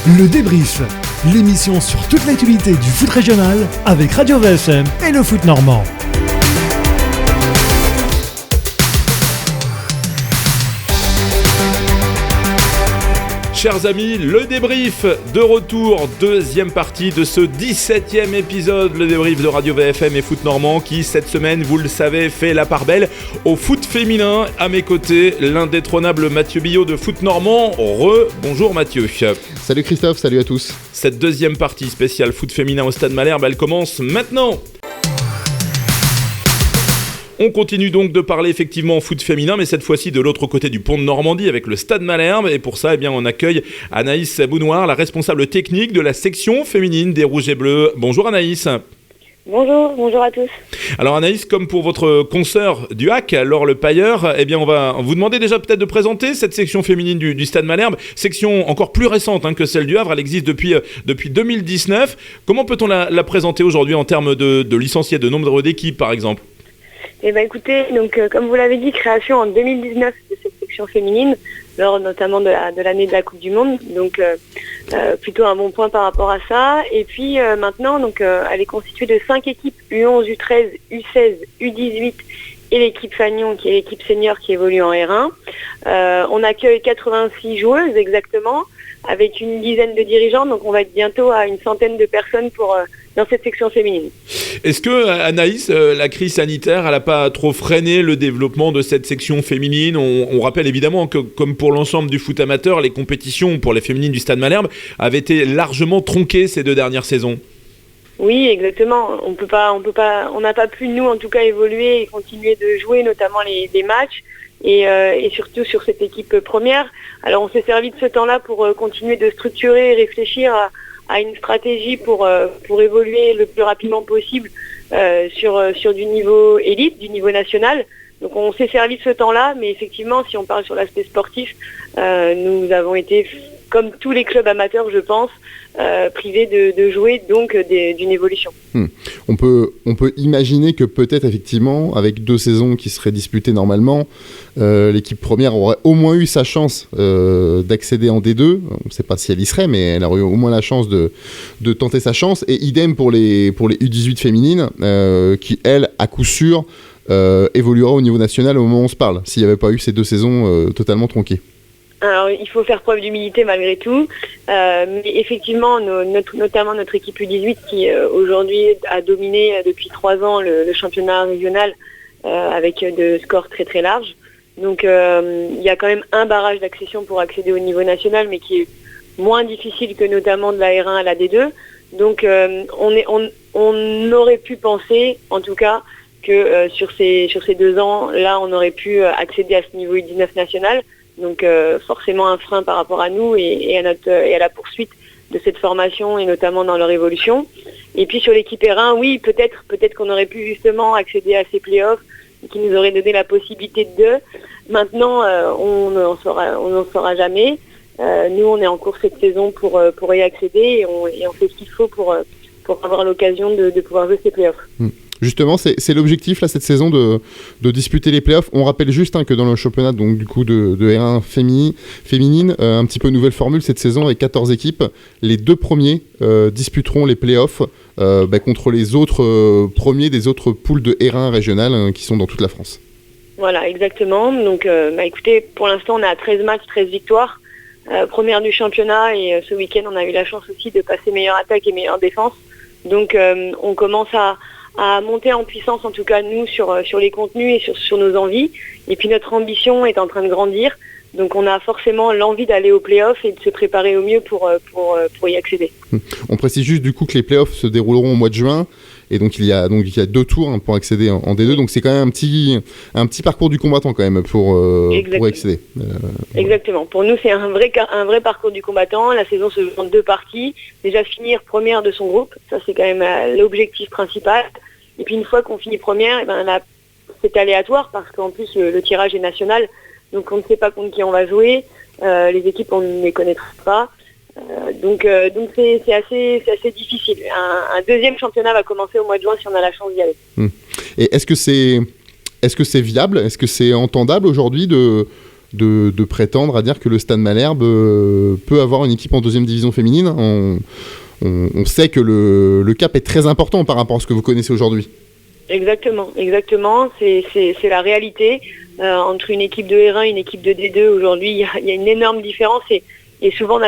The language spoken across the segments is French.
Le débrief, l'émission sur toute l'actualité du foot régional avec Radio VFM et le foot normand. Chers amis, le débrief de retour, deuxième partie de ce 17e épisode, le débrief de Radio VFM et Foot Normand qui, cette semaine, vous le savez, fait la part belle au foot féminin. À mes côtés, l'indétrônable Mathieu Billot de Foot Normand. Bonjour Mathieu. Salut Christophe, salut à tous. Cette deuxième partie spéciale foot féminin au Stade Malherbe, elle commence maintenant. On continue donc de parler effectivement foot féminin, mais cette fois-ci de l'autre côté du pont de Normandie avec le Stade Malherbe. Et pour ça, on accueille Anaïs Bounoir, la responsable technique de la section féminine des Rouges et Bleus. Bonjour Anaïs. Bonjour à tous. Alors Anaïs, comme pour votre consoeur du HAC, Laure Le Pailleur, on va vous demander déjà peut-être de présenter cette section féminine du Stade Malherbe, section encore plus récente que celle du Havre. Elle existe depuis 2019. Comment peut-on la présenter aujourd'hui en termes de licenciés, de nombre d'équipes par exemple ? Écoutez, comme vous l'avez dit, création en 2019 de cette section féminine, lors notamment de l'année de la Coupe du Monde, plutôt un bon point par rapport à ça. Et puis maintenant, elle est constituée de 5 équipes, U11, U13, U16, U18 et l'équipe Fagnon, qui est l'équipe senior qui évolue en R1. On accueille 86 joueuses exactement, avec une dizaine de dirigeants, donc on va être bientôt à une centaine de personnes dans cette section féminine. Est-ce que, Anaïs, la crise sanitaire, elle n'a pas trop freiné le développement de cette section féminine ? On rappelle évidemment que, comme pour l'ensemble du foot amateur, les compétitions pour les féminines du Stade Malherbe avaient été largement tronquées ces 2 dernières saisons. Oui, exactement. On n'a pas pu, nous, en tout cas, évoluer et continuer de jouer, notamment les matchs. Et surtout sur cette équipe première. Alors on s'est servi de ce temps-là pour continuer de structurer et réfléchir à une stratégie pour évoluer le plus rapidement possible sur du niveau élite, du niveau national. Donc on s'est servi de ce temps-là, mais effectivement, si on parle sur l'aspect sportif, nous avons été, comme tous les clubs amateurs, je pense, privés de jouer, donc d'une évolution. On peut imaginer que peut-être, effectivement, avec 2 saisons qui seraient disputées normalement, l'équipe première aurait au moins eu sa chance d'accéder en D2. On ne sait pas si elle y serait, mais elle aurait eu au moins la chance de tenter sa chance. Et idem pour les U18 féminines, qui, elles, à coup sûr, évoluera au niveau national au moment où on se parle, s'il n'y avait pas eu ces 2 saisons totalement tronquées. Alors, il faut faire preuve d'humilité malgré tout, mais effectivement, notamment notre équipe U18 qui aujourd'hui a dominé depuis 3 ans le championnat régional avec de scores très très larges. Donc, il y a quand même un barrage d'accession pour accéder au niveau national, mais qui est moins difficile que notamment de la R1 à la D2. Donc, on aurait pu penser, en tout cas, que sur ces 2 ans, là, on aurait pu accéder à ce niveau U19 national. Donc forcément un frein par rapport à nous et à la poursuite de cette formation et notamment dans leur évolution. Et puis sur l'équipe R1, oui, peut-être qu'on aurait pu justement accéder à ces playoffs qui nous auraient donné la possibilité de. Maintenant, on n'en saura jamais. Nous, on est en cours cette saison pour y accéder et on fait ce qu'il faut pour avoir l'occasion de pouvoir jouer ces playoffs. Justement, c'est l'objectif là cette saison de disputer les playoffs. On rappelle juste que dans le championnat donc du coup de R1 féminine, un petit peu nouvelle formule cette saison avec 14 équipes. Les 2 premiers disputeront les playoffs contre les autres premiers des autres poules de R1 régionales qui sont dans toute la France. Voilà, exactement. Donc, écoutez, pour l'instant, on est à 13 matchs, 13 victoires. Première du championnat et ce week-end, on a eu la chance aussi de passer meilleure attaque et meilleure défense. Donc, on commence à monter en puissance, en tout cas nous, sur les contenus et sur nos envies. Et puis notre ambition est en train de grandir. Donc on a forcément l'envie d'aller aux playoffs et de se préparer au mieux pour y accéder. On précise juste du coup que les playoffs se dérouleront au mois de juin. Et donc il y a 2 tours pour accéder en D2. Donc c'est quand même un petit parcours du combattant quand même pour accéder. Exactement. Pour nous c'est un vrai parcours du combattant. La saison se joue en 2 parties. Déjà finir première de son groupe, ça c'est quand même l'objectif principal. Et puis une fois qu'on finit première, là, c'est aléatoire parce qu'en plus le tirage est national. Donc on ne sait pas contre qui on va jouer. Les équipes on ne les connaîtra pas. Donc c'est assez difficile. Un deuxième championnat va commencer au mois de juin si on a la chance d'y aller. Et est-ce que c'est viable ? Est-ce que c'est entendable aujourd'hui de de prétendre à dire que le Stade Malherbe peut avoir une équipe en deuxième division féminine. On sait que le cap est très important par rapport à ce que vous connaissez aujourd'hui. Exactement. C'est la réalité. Entre une équipe de R1 et une équipe de D2, aujourd'hui, il y a une énorme différence. Et souvent,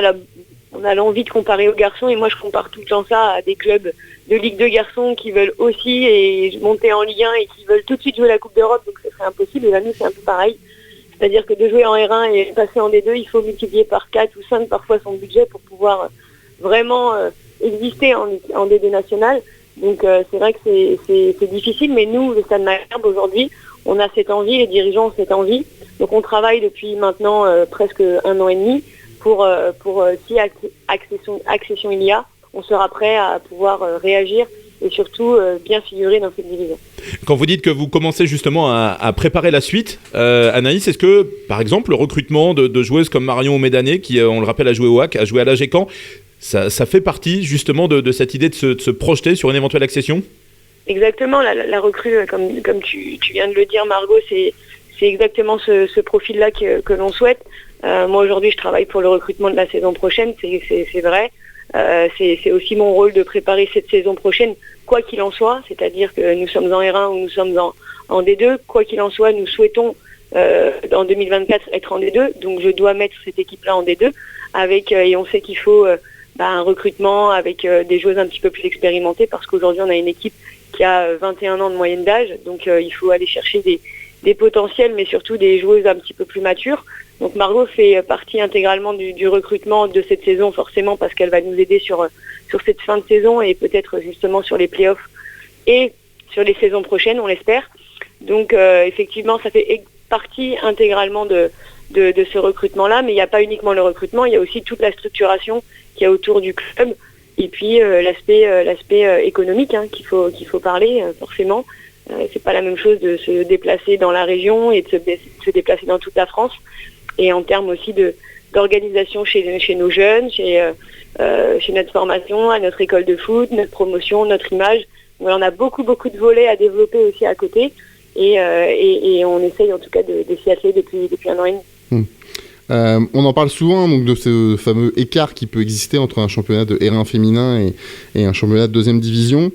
on a l'envie de comparer aux garçons. Et moi, je compare tout le temps ça à des clubs de Ligue 2 garçons qui veulent aussi monter en Ligue 1 et qui veulent tout de suite jouer la Coupe d'Europe. Donc, ce serait impossible. Et là, nous, c'est un peu pareil. C'est-à-dire que de jouer en R1 et passer en D2, il faut multiplier par 4 ou 5 parfois son budget pour pouvoir vraiment exister en D2 national. Donc c'est vrai que c'est difficile, mais nous, le Stade Malherbe, aujourd'hui, on a cette envie, les dirigeants ont cette envie. Donc on travaille depuis maintenant presque 1 an et demi pour si accession il y a, on sera prêt à pouvoir réagir et surtout bien figurer dans cette division. Quand vous dites que vous commencez justement à préparer la suite, Anaïs, est-ce que, par exemple, le recrutement de joueuses comme Marion Médané, qui, on le rappelle, a joué au HAC, a joué à l'AG Caen, ça fait partie justement de cette idée de se projeter sur une éventuelle accession ? Exactement, la recrue, comme tu viens de le dire, Margot, c'est exactement ce profil-là que l'on souhaite. Moi, aujourd'hui, je travaille pour le recrutement de la saison prochaine, c'est vrai. C'est aussi mon rôle de préparer cette saison prochaine, quoi qu'il en soit, c'est-à-dire que nous sommes en R1 ou nous sommes en D2, quoi qu'il en soit, nous souhaitons en 2024 être en D2, donc je dois mettre cette équipe-là en D2, et on sait qu'il faut un recrutement avec des joueuses un petit peu plus expérimentées, parce qu'aujourd'hui on a une équipe qui a 21 ans de moyenne d'âge, donc il faut aller chercher des potentiels, mais surtout des joueuses un petit peu plus matures. Donc Margot fait partie intégralement du recrutement de cette saison, forcément, parce qu'elle va nous aider sur cette fin de saison et peut-être justement sur les playoffs et sur les saisons prochaines, on l'espère. Donc effectivement, ça fait partie intégralement de ce recrutement-là, mais il n'y a pas uniquement le recrutement, il y a aussi toute la structuration qu'il y a autour du club, et puis l'aspect économique qu'il faut parler, forcément. C'est pas la même chose de se déplacer dans la région et de se déplacer dans toute la France. Et en termes aussi d'organisation chez nos jeunes, chez notre formation, à notre école de foot, notre promotion, notre image. On a beaucoup de volets à développer aussi à côté. Et on essaye en tout cas de s'y atteler depuis 1 an et demi. On en parle souvent donc, de ce fameux écart qui peut exister entre un championnat de R1 féminin et un championnat de deuxième division.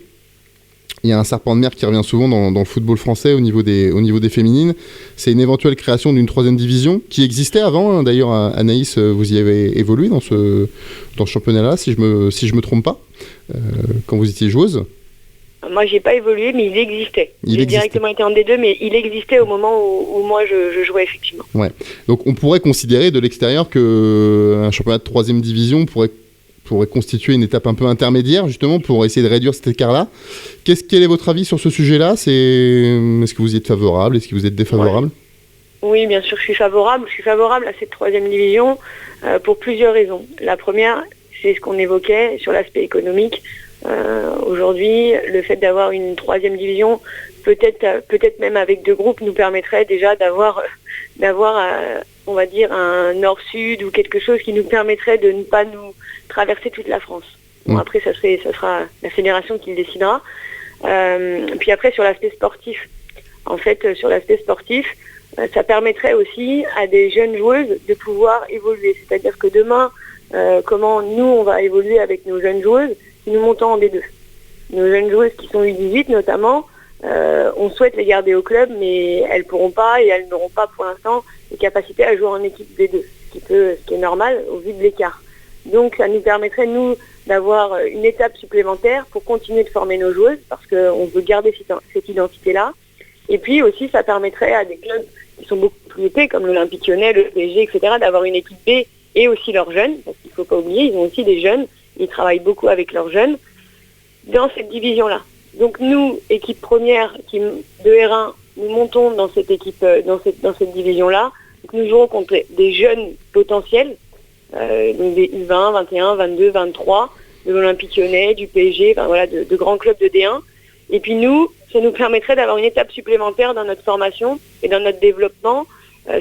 Il y a un serpent de mer qui revient souvent dans le football français au niveau des féminines. C'est une éventuelle création d'une 3e division qui existait avant. D'ailleurs, Anaïs, vous y avez évolué dans ce championnat-là, si je me trompe pas, quand vous étiez joueuse. Moi, j'ai pas évolué, mais il existait. J'ai directement été en D2, mais il existait au moment où moi je jouais effectivement. Ouais. Donc, on pourrait considérer de l'extérieur qu'un championnat de 3e division pourrait constituer une étape un peu intermédiaire, justement, pour essayer de réduire cet écart-là. Quel est votre avis sur ce sujet-là ? Est-ce que vous y êtes favorable ? Est-ce que vous êtes défavorable ? Oui, bien sûr, je suis favorable. Je suis favorable à cette 3e division pour plusieurs raisons. La première, c'est ce qu'on évoquait sur l'aspect économique. Aujourd'hui, le fait d'avoir une 3e division, peut-être même avec 2 groupes, nous permettrait déjà d'avoir on va dire, un nord-sud ou quelque chose qui nous permettrait de ne pas nous traverser toute la France. Bon, après, ça sera la fédération qui le décidera. Puis après, sur l'aspect sportif, ça permettrait aussi à des jeunes joueuses de pouvoir évoluer. C'est-à-dire que demain, comment nous, on va évoluer avec nos jeunes joueuses si nous montons en D2. Nos jeunes joueuses qui sont U18 notamment, on souhaite les garder au club, mais elles pourront pas et elles n'auront pas pour l'instant les capacités à jouer en équipe D2, ce qui est normal au vu de l'écart. Donc ça nous permettrait, nous, d'avoir une étape supplémentaire pour continuer de former nos joueuses, parce qu'on veut garder cette identité-là. Et puis aussi, ça permettrait à des clubs qui sont beaucoup plus épais, comme l'Olympique Lyonnais, le PSG, etc., d'avoir une équipe B et aussi leurs jeunes, parce qu'il ne faut pas oublier, ils ont aussi des jeunes, ils travaillent beaucoup avec leurs jeunes, dans cette division-là. Donc nous, équipe première de R1, nous montons dans cette équipe, dans cette division-là. Donc nous jouons contre des jeunes potentiels, donc des U20, 21, 22, 23, de l'Olympique Lyonnais, du PSG, de grands clubs de D1. Et puis nous, ça nous permettrait d'avoir une étape supplémentaire dans notre formation et dans notre développement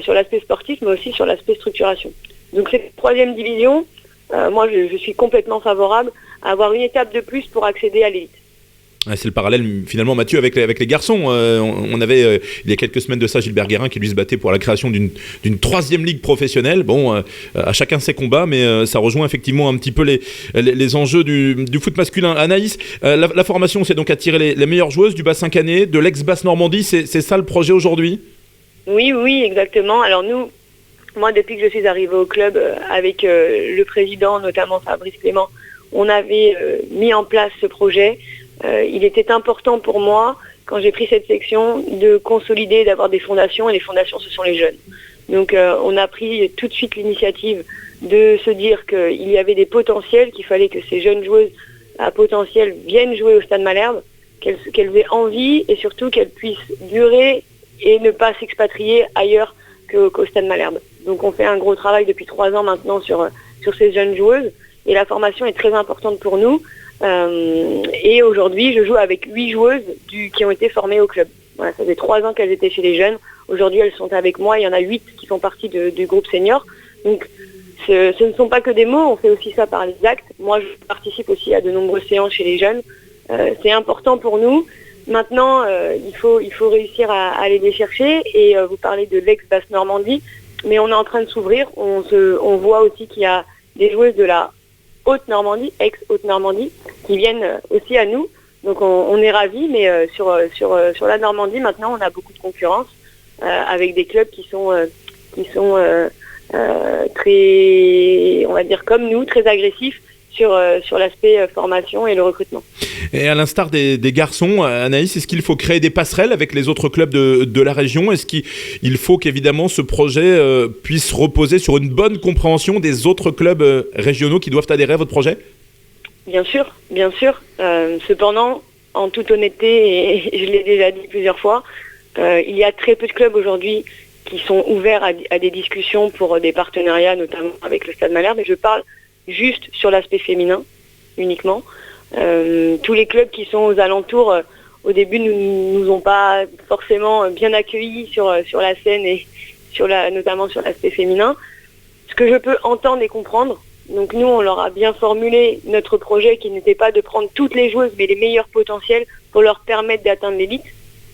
sur l'aspect sportif, mais aussi sur l'aspect structuration. Donc cette 3e division, moi je suis complètement favorable à avoir une étape de plus pour accéder à l'élite. C'est le parallèle finalement, Mathieu, avec les garçons. On avait il y a quelques semaines de ça Gilbert Guérin qui lui se battait pour la création d'une 3e ligue professionnelle. Bon, à chacun ses combats, mais ça rejoint effectivement un petit peu les enjeux du foot masculin. Anaïs, la formation, c'est donc attirer les meilleures joueuses du bassin canet, de l'ex-Basse Normandie. C'est ça le projet aujourd'hui ? Oui, exactement. Alors moi, depuis que je suis arrivée au club, avec le président, notamment Fabrice Clément, on avait mis en place ce projet. Il était important pour moi, quand j'ai pris cette section, de consolider, d'avoir des fondations, et les fondations, ce sont les jeunes. Donc on a pris tout de suite l'initiative de se dire qu'il y avait des potentiels, qu'il fallait que ces jeunes joueuses à potentiel viennent jouer au Stade Malherbe, qu'elles aient envie et surtout qu'elles puissent durer et ne pas s'expatrier ailleurs qu'au Stade Malherbe. Donc on fait un gros travail depuis 3 ans maintenant sur ces jeunes joueuses, et la formation est très importante pour nous. Et aujourd'hui, je joue avec 8 joueuses qui ont été formées au club. Voilà, ça fait 3 ans qu'elles étaient chez les jeunes. Aujourd'hui, elles sont avec moi. Il y en a 8 qui font partie du groupe senior. Donc, ce ne sont pas que des mots. On fait aussi ça par les actes. Moi, je participe aussi à de nombreuses séances chez les jeunes. C'est important pour nous. Maintenant, il faut réussir à aller les chercher. Et vous parlez de l'ex-Basse Normandie, mais on est en train de s'ouvrir. On voit aussi qu'il y a des joueuses de la Haute-Normandie, ex-Haute-Normandie, qui viennent aussi à nous. Donc on est ravis, mais sur la Normandie, maintenant, on a beaucoup de concurrence avec des clubs qui sont très, on va dire comme nous, très agressifs sur l'aspect formation et le recrutement. Et à l'instar des garçons, Anaïs, est-ce qu'il faut créer des passerelles avec les autres clubs de la région ? Est-ce qu'il faut qu'évidemment ce projet puisse reposer sur une bonne compréhension des autres clubs régionaux qui doivent adhérer à votre projet ? Bien sûr. Cependant, en toute honnêteté, et je l'ai déjà dit plusieurs fois, il y a très peu de clubs aujourd'hui qui sont ouverts à des discussions pour des partenariats, notamment avec le Stade Malherbe. Et je parle juste sur l'aspect féminin, uniquement. Tous les clubs qui sont aux alentours, au début, nous ont pas forcément bien accueillis sur la scène et notamment sur l'aspect féminin. Ce que je peux entendre et comprendre. Donc nous, on leur a bien formulé notre projet qui n'était pas de prendre toutes les joueuses, mais les meilleurs potentiels pour leur permettre d'atteindre l'élite.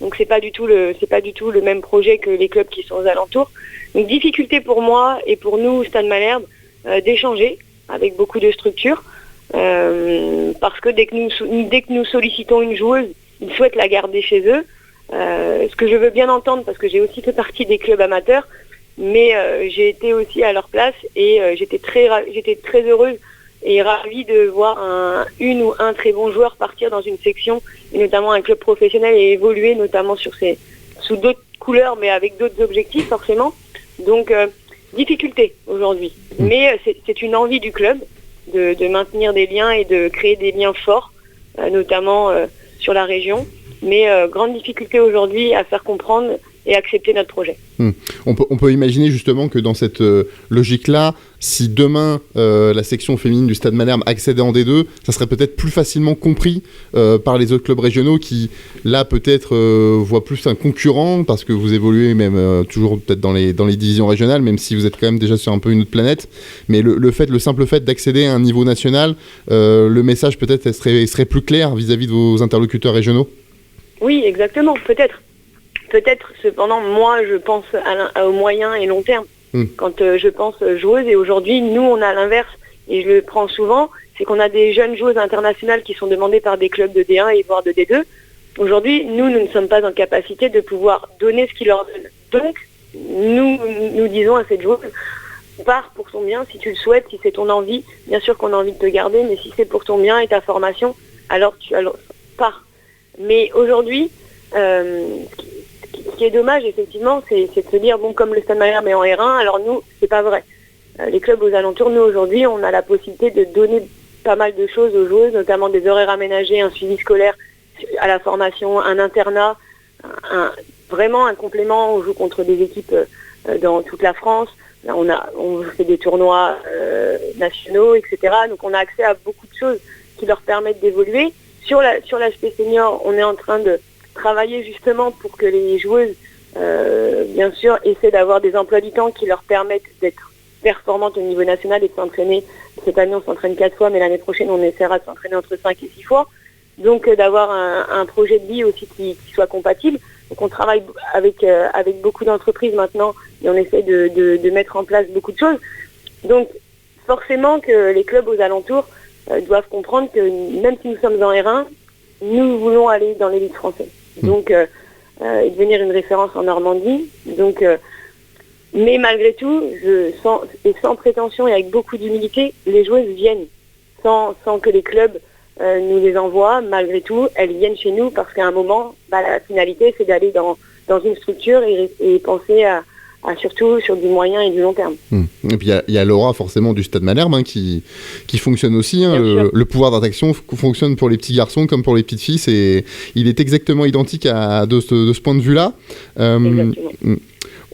Donc c'est pas du tout le même projet que les clubs qui sont aux alentours. Donc difficulté pour moi et pour nous, Stade Malherbe, d'échanger avec beaucoup de structures. Parce que dès que nous sollicitons une joueuse, ils souhaitent la garder chez eux. Ce que je veux bien entendre, parce que j'ai aussi fait partie des clubs amateurs, mais j'ai été aussi à leur place et j'étais très heureuse et ravie de voir une ou un très bon joueur partir dans une section, et notamment un club professionnel, et évoluer notamment sous d'autres couleurs, mais avec d'autres objectifs forcément. Donc difficulté aujourd'hui, mais c'est une envie du club de maintenir des liens et de créer des liens forts, notamment sur la région, mais grande difficulté aujourd'hui à faire comprendre et accepter notre projet. On peut imaginer justement que dans cette logique-là, si demain la section féminine du Stade Malherbe accèdait en D2, ça serait peut-être plus facilement compris par les autres clubs régionaux qui, là, peut-être voient plus un concurrent, parce que vous évoluez même toujours peut-être dans les divisions régionales, même si vous êtes quand même déjà sur un peu une autre planète. Mais le simple fait d'accéder à un niveau national, le message peut-être serait plus clair vis-à-vis de vos interlocuteurs régionaux. Oui, exactement, peut-être. Cependant, moi, je pense au moyen et long terme. Quand je pense joueuse, et aujourd'hui, nous, on a l'inverse, et je le prends souvent, c'est qu'on a des jeunes joueuses internationales qui sont demandées par des clubs de D1 et voire de D2. Aujourd'hui, nous ne sommes pas en capacité de pouvoir donner ce qu'ils leur donnent. Donc, nous disons à cette joueuse, pars pour ton bien, si tu le souhaites, si c'est ton envie. Bien sûr qu'on a envie de te garder, mais si c'est pour ton bien et ta formation, alors pars. Mais aujourd'hui, ce qui est dommage, effectivement, c'est de se dire, bon, comme le Stade Malherbe est en R1, alors nous, c'est pas vrai. Les clubs aux alentours, nous, aujourd'hui, on a la possibilité de donner pas mal de choses aux joueuses, notamment des horaires aménagés, un suivi scolaire à la formation, un internat, vraiment un complément. On joue contre des équipes dans toute la France. Là, on fait des tournois nationaux, etc. Donc, on a accès à beaucoup de choses qui leur permettent d'évoluer. Sur l'aspect senior, on est en train de travailler justement pour que les joueuses, bien sûr, essaient d'avoir des emplois du temps qui leur permettent d'être performantes au niveau national et de s'entraîner. Cette année, on s'entraîne 4 fois, mais l'année prochaine, on essaiera de s'entraîner entre 5 et 6 fois. donc d'avoir un projet de vie aussi qui soit compatible. Donc on travaille avec beaucoup d'entreprises maintenant et on essaie de mettre en place beaucoup de choses. Donc forcément que les clubs aux alentours doivent comprendre que même si nous sommes en R1, nous voulons aller dans l'élite française. Donc et devenir une référence en Normandie. Donc mais malgré tout, sans prétention et avec beaucoup d'humilité, les joueuses viennent sans que les clubs nous les envoient. Malgré tout, elles viennent chez nous parce qu'à un moment, la finalité, c'est d'aller dans une structure et penser à surtout sur du moyen et du long terme. Et puis il y a l'aura forcément du Stade Malherbe qui fonctionne aussi. Le pouvoir d'attraction fonctionne pour les petits garçons comme pour les petites filles. Il est exactement identique de ce point de vue-là. Exactement.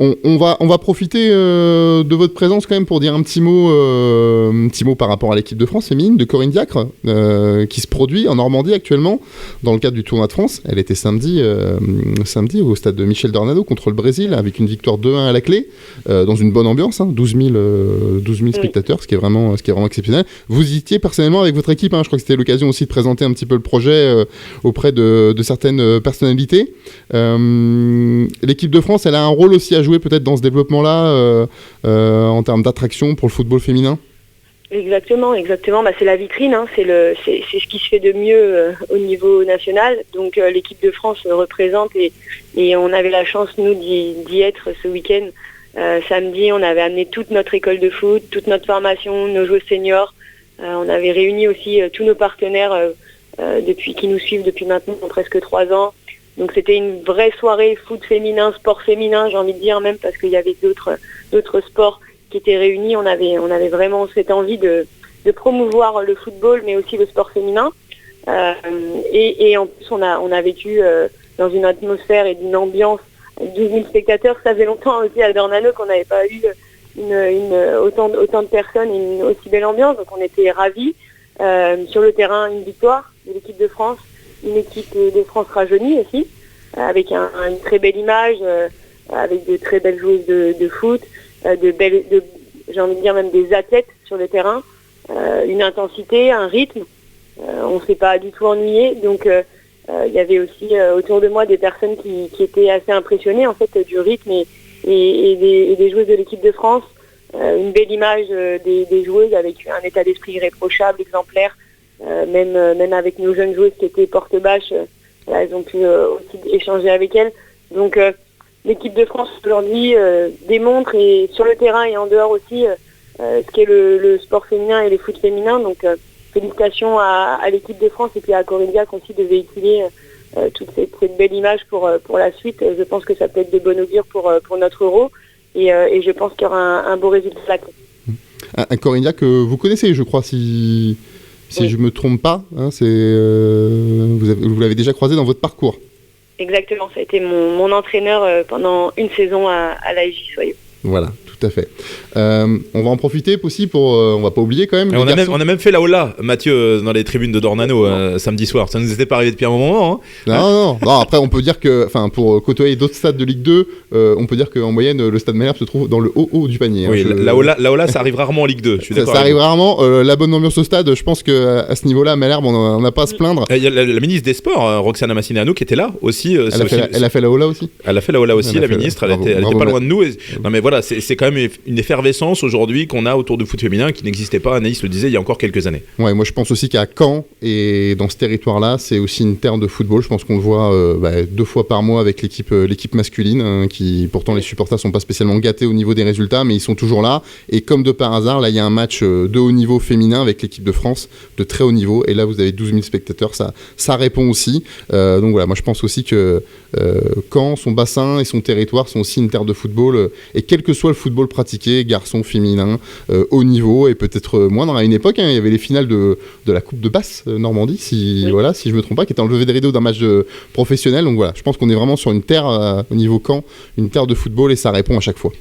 On va profiter de votre présence quand même pour dire un petit mot par rapport à l'équipe de France féminine de Corinne Diacre qui se produit en Normandie actuellement dans le cadre du tournoi de France. Elle était samedi au stade de Michel Dornano contre le Brésil avec une victoire 2-1 à la clé dans une bonne ambiance, 12 000 spectateurs, ce qui est vraiment exceptionnel. Vous y étiez personnellement avec votre équipe, je crois que c'était l'occasion aussi de présenter un petit peu le projet auprès de certaines personnalités. L'équipe de France, elle a un rôle aussi à jouer peut-être dans ce développement-là en termes d'attraction pour le football féminin. Exactement. C'est la vitrine, c'est ce qui se fait de mieux au niveau national. Donc l'équipe de France représente et on avait la chance nous d'y être ce week-end. Samedi, on avait amené toute notre école de foot, toute notre formation, nos joueuses seniors. On avait réuni aussi tous nos partenaires qui nous suivent depuis maintenant presque 3 ans. Donc c'était une vraie soirée foot féminin, sport féminin, j'ai envie de dire même, parce qu'il y avait d'autres sports qui étaient réunis. On avait vraiment cette envie de promouvoir le football, mais aussi le sport féminin. Et en plus, on a vécu dans une atmosphère et d'une ambiance. 12 000 spectateurs, ça faisait longtemps aussi à Dornano qu'on n'avait pas eu autant de personnes et une aussi belle ambiance. Donc on était ravis. Sur le terrain, une victoire de l'équipe de France. Une équipe de France rajeunie aussi, avec une très belle image, avec de très belles joueuses de foot, j'ai envie de dire même des athlètes sur le terrain, une intensité, un rythme. On ne s'est pas du tout ennuyé, donc il y avait aussi autour de moi des personnes qui étaient assez impressionnées en fait du rythme et des joueuses de l'équipe de France. Une belle image des joueuses avec un état d'esprit irréprochable, exemplaire. Même avec nos jeunes joueuses qui étaient porte-bâches, elles ont pu aussi échanger avec elles. Donc l'équipe de France aujourd'hui démontre, et sur le terrain et en dehors aussi, ce qu'est le sport féminin et les foot féminins. Donc félicitations à l'équipe de France et puis à Corinne Diacre aussi de véhiculer toute cette belle image pour la suite. Je pense que ça peut être de bon augure pour notre Euro et je pense qu'il y aura un beau résultat là. Un Corinne Diacre que vous connaissez, je crois, si je me trompe pas, vous l'avez déjà croisé dans votre parcours. Exactement, ça a été mon entraîneur pendant une saison à l'AJ Soyeux. Voilà, tout à fait. On va en profiter aussi on va pas oublier quand même. On a même fait la Ola, Mathieu, dans les tribunes de Dornano samedi soir. Ça nous était pas arrivé depuis un moment. Non. Après, on peut dire que, pour côtoyer d'autres stades de Ligue 2, on peut dire qu'en moyenne, le stade Malherbe se trouve dans le haut du panier. Oui, la Ola, ça arrive rarement en Ligue 2. Je suis d'accord. Ça arrive rarement. La bonne ambiance au stade, je pense qu'à ce niveau-là, Malherbe, on n'a pas à se plaindre. Il y a la ministre des Sports, Roxana Massineanu, qui était là aussi. Elle a fait la Ola aussi. Elle a fait la Ola aussi, la ministre. Elle était pas loin de nous. Non, mais voilà, c'est quand même une effervescence aujourd'hui qu'on a autour du foot féminin qui n'existait pas, Anaïs le disait, il y a encore quelques années. Ouais, moi je pense aussi qu'à Caen et dans ce territoire-là, c'est aussi une terre de football. Je pense qu'on le voit 2 fois par mois avec l'équipe masculine, qui pourtant les supporters sont pas spécialement gâtés au niveau des résultats, mais ils sont toujours là. Et comme de par hasard, là il y a un match de haut niveau féminin avec l'équipe de France de très haut niveau. Et là vous avez 12 000 spectateurs, ça répond aussi. Donc voilà, moi je pense aussi que Caen, son bassin et son territoire sont aussi une terre de football. Et quel que soit le football pratiqué, garçon, féminin, haut niveau et peut-être moindre. À une époque, il y avait les finales de la Coupe de Basse Normandie, si je me trompe pas, qui était en levée de rideau d'un match professionnel. Donc voilà, je pense qu'on est vraiment sur une terre au niveau Caen, une terre de football et ça répond à chaque fois.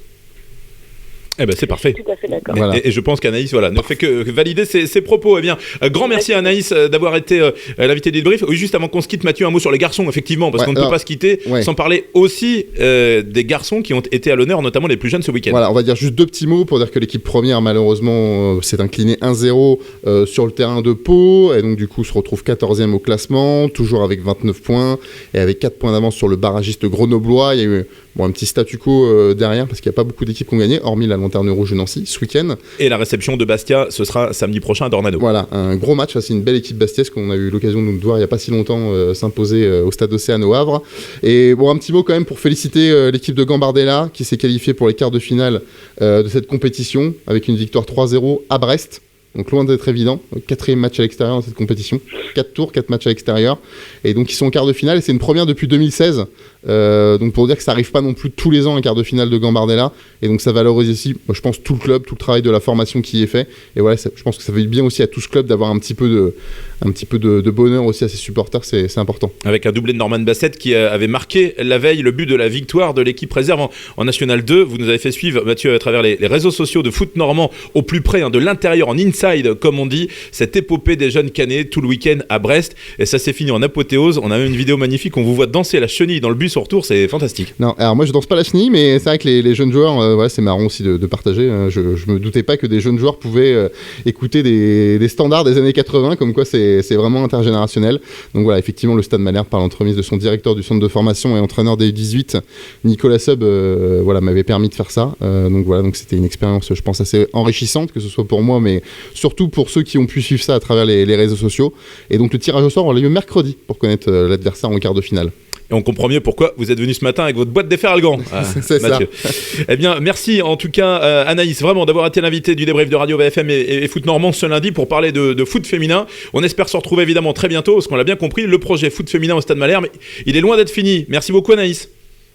Eh ben c'est parfait. Tout à fait d'accord. Voilà. Et je pense qu'Anaïs ne fait que valider ses propos. Eh bien, grand merci à Anaïs d'avoir été l'invité du débrief. Oui, juste avant qu'on se quitte, Mathieu, un mot sur les garçons, effectivement, parce qu'on ne peut pas se quitter sans parler aussi des garçons qui ont été à l'honneur, notamment les plus jeunes ce week-end. Voilà, on va dire juste 2 petits mots pour dire que l'équipe première, malheureusement, s'est inclinée 1-0 sur le terrain de Pau, et donc du coup se retrouve 14e au classement, toujours avec 29 points, et avec 4 points d'avance sur le barragiste grenoblois. Il y a eu un petit statu quo derrière, parce qu'il n'y a pas beaucoup d'équipes qui ont gagné, hormis la Lanterne Rouge de Nancy ce week-end. Et la réception de Bastia, ce sera samedi prochain à Dornano. Voilà, un gros match, c'est une belle équipe bastiaise qu'on a eu l'occasion de nous voir il n'y a pas si longtemps s'imposer au Stade Océane au Havre. Et un petit mot quand même pour féliciter l'équipe de Gambardella qui s'est qualifiée pour les quarts de finale de cette compétition avec une victoire 3-0 à Brest. Donc loin d'être évident, 4e match à l'extérieur dans cette compétition, 4 tours, 4 matchs à l'extérieur, et donc ils sont en quart de finale, et c'est une première depuis 2016, donc pour dire que ça n'arrive pas non plus tous les ans un quart de finale de Gambardella, et donc ça valorise aussi, moi, je pense, tout le club, tout le travail de la formation qui est fait, et voilà, je pense que ça fait bien aussi à tout ce club d'avoir un petit peu de bonheur aussi à ses supporters, c'est important. Avec un doublé de Norman Bassett qui avait marqué la veille le but de la victoire de l'équipe réserve en National 2, vous nous avez fait suivre, Mathieu, à travers les réseaux sociaux de foot normand, au plus près, de l'intérieur, en inside, comme on dit, cette épopée des jeunes Canets tout le week-end à Brest, et ça s'est fini en apothéose. On a même une vidéo magnifique, on vous voit danser la chenille dans le bus au retour, c'est fantastique. Non, alors moi je danse pas la chenille, mais c'est vrai que les jeunes joueurs, c'est marrant aussi de partager. Je me doutais pas que des jeunes joueurs pouvaient écouter des standards des années 80, comme quoi c'est vraiment intergénérationnel. Donc voilà, effectivement, le Stade Malherbe, par l'entremise de son directeur du centre de formation et entraîneur des U18, Nicolas Sub, m'avait permis de faire ça. Donc c'était une expérience, je pense, assez enrichissante, que ce soit pour moi, mais surtout pour ceux qui ont pu suivre ça à travers les réseaux sociaux. Et donc le tirage au sort, on l'a eu mercredi pour connaître l'adversaire en quart de finale. Et on comprend mieux pourquoi vous êtes venu ce matin avec votre boîte d'Efferalgan, c'est Mathieu. Ça. Eh bien, merci en tout cas Anaïs, vraiment d'avoir été l'invité du débrief de Radio VFM et Foot Normand ce lundi pour parler de foot féminin. On espère se retrouver évidemment très bientôt, parce qu'on l'a bien compris, le projet foot féminin au Stade Malherbe, il est loin d'être fini. Merci beaucoup Anaïs.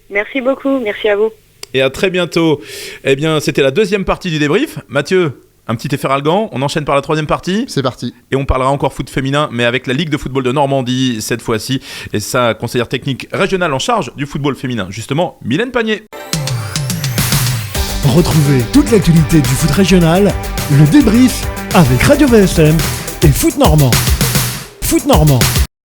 Merci beaucoup, merci à vous. Et à très bientôt. Eh bien, c'était la deuxième partie du débrief. Mathieu, un petit Efferalgan, on enchaîne par la troisième partie. C'est parti. Et on parlera encore foot féminin, mais avec la Ligue de football de Normandie cette fois-ci. Et sa conseillère technique régionale en charge du football féminin, justement, Mylène Pagné. Retrouvez toute l'actualité du foot régional, le débrief avec Radio VSM et Foot Normand. Foot Normand.